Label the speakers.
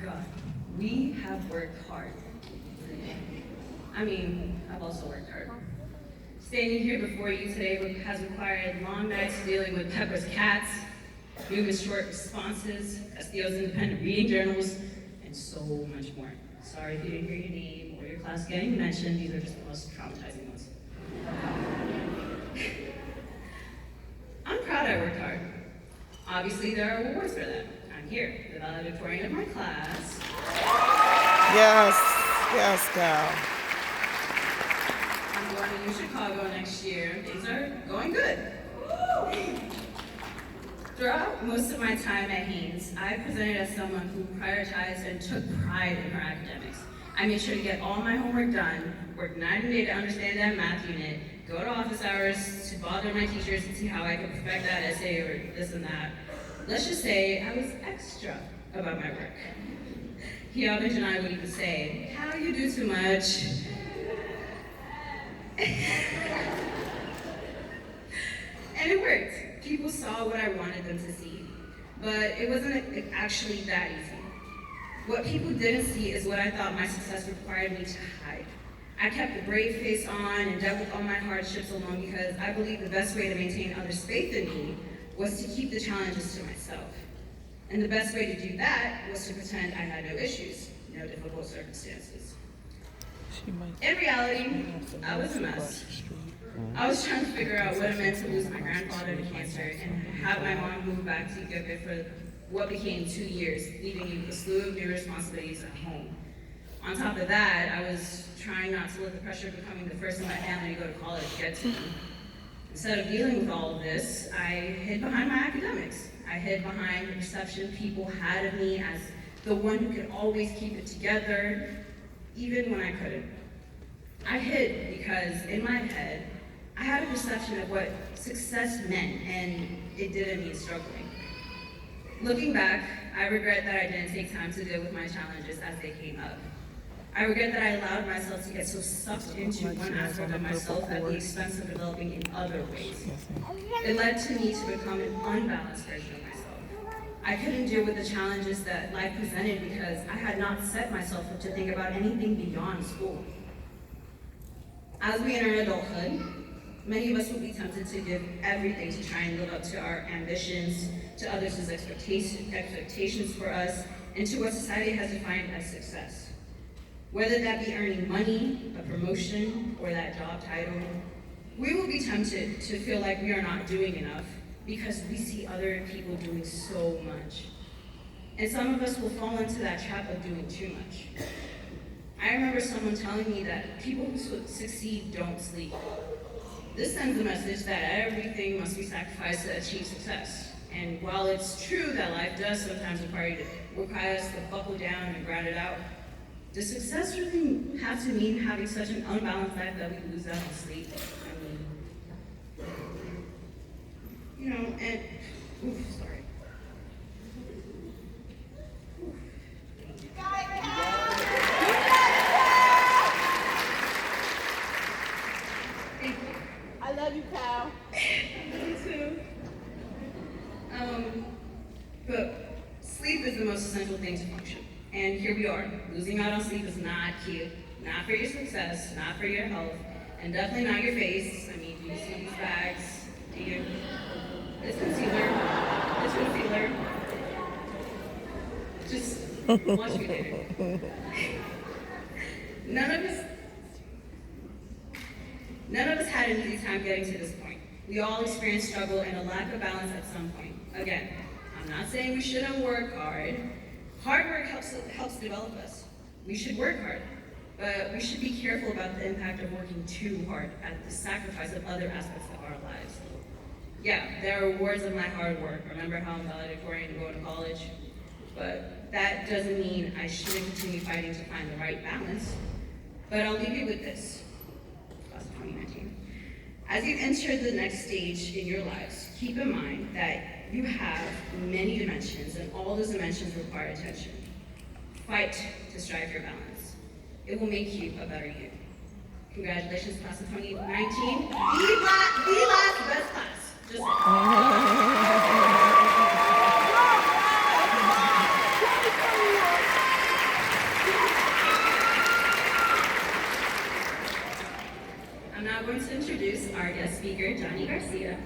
Speaker 1: God, we have worked hard. I mean, I've also worked hard. Standing here before you today has required long nights dealing with Pepper's cats, numerous short responses, Castillo's independent reading journals, and so much more. Sorry if you didn't hear your name or your class getting mentioned. These are just the most traumatizing ones. I'm proud I worked hard. Obviously, there are rewards for that. I'm here, the valedictorian of my class.
Speaker 2: Yes, Kal.
Speaker 1: I'm going to Chicago next year. Things are going good. Throughout most of my time at Haynes, I presented as someone who prioritized and took pride in her academics. I made sure to get all my homework done, work night and day to understand that math unit, go to office hours to bother my teachers to see how I could perfect that essay or this and that. Let's just say I was extra about my work. Hiabich and I would even say, how you do too much? And it worked. People saw what I wanted them to see, but it wasn't actually that easy. What people didn't see is what I thought my success required me to hide. I kept a brave face on and dealt with all my hardships alone because I believed the best way to maintain others' faith in me was to keep the challenges to myself. And the best way to do that was to pretend I had no issues, no difficult circumstances. In reality, I was a mess. I was trying to figure out what it meant to lose my grandfather to cancer and have my mom move back to Ethiopia for what became 2 years, leaving me with a slew of new responsibilities at home. On top of that, I was trying not to let the pressure of becoming the first in my family to go to college get to me. Instead of dealing with all of this, I hid behind my academics. I hid behind the perception people had of me as the one who could always keep it together, even when I couldn't. I hid because in my head, I had a perception of what success meant, and it didn't mean struggling. Looking back, I regret that I didn't take time to deal with my challenges as they came up. I regret that I allowed myself to get so sucked into one aspect of myself at the expense of developing in other ways. It led to me to become an unbalanced version of myself. I couldn't deal with the challenges that life presented because I had not set myself up to think about anything beyond school. As we enter adulthood, many of us will be tempted to give everything to try and live up to our ambitions, to others' expectations for us, and to what society has defined as success. Whether that be earning money, a promotion, or that job title, we will be tempted to feel like we are not doing enough because we see other people doing so much. And some of us will fall into that trap of doing too much. I remember someone telling me that people who succeed don't sleep. This sends the message that everything must be sacrificed to achieve success. And while it's true that life does sometimes require us to buckle down and grind it out, does success really have to mean having such an unbalanced life that we lose out on sleep? I mean, and, sorry.
Speaker 2: I love you, Kal.
Speaker 1: Me too. But sleep is the most essential thing to function. And here we are. Losing out on sleep is not cute. Not for your success, not for your health, and definitely not your face. I mean, do you see these bags? Do you? This concealer. Just watch me later. None of us had an easy time getting to this point. We all experienced struggle and a lack of balance at some point. Again, I'm not saying we shouldn't work hard. Hard work helps develop us. We should work hard, but we should be careful about the impact of working too hard at the sacrifice of other aspects of our lives. Yeah, there are rewards of my hard work. Remember how I'm valedictorian and going to college? But that doesn't mean I shouldn't continue fighting to find the right balance. But I'll leave you with this. Class of 2019. As you enter the next stage in your lives, keep in mind that you have many dimensions, and all those dimensions require attention. Fight to strive for balance. It will make you a better you. Congratulations, class of 2019. The last best class. Just now going to introduce our guest speaker, Johnny Garcia.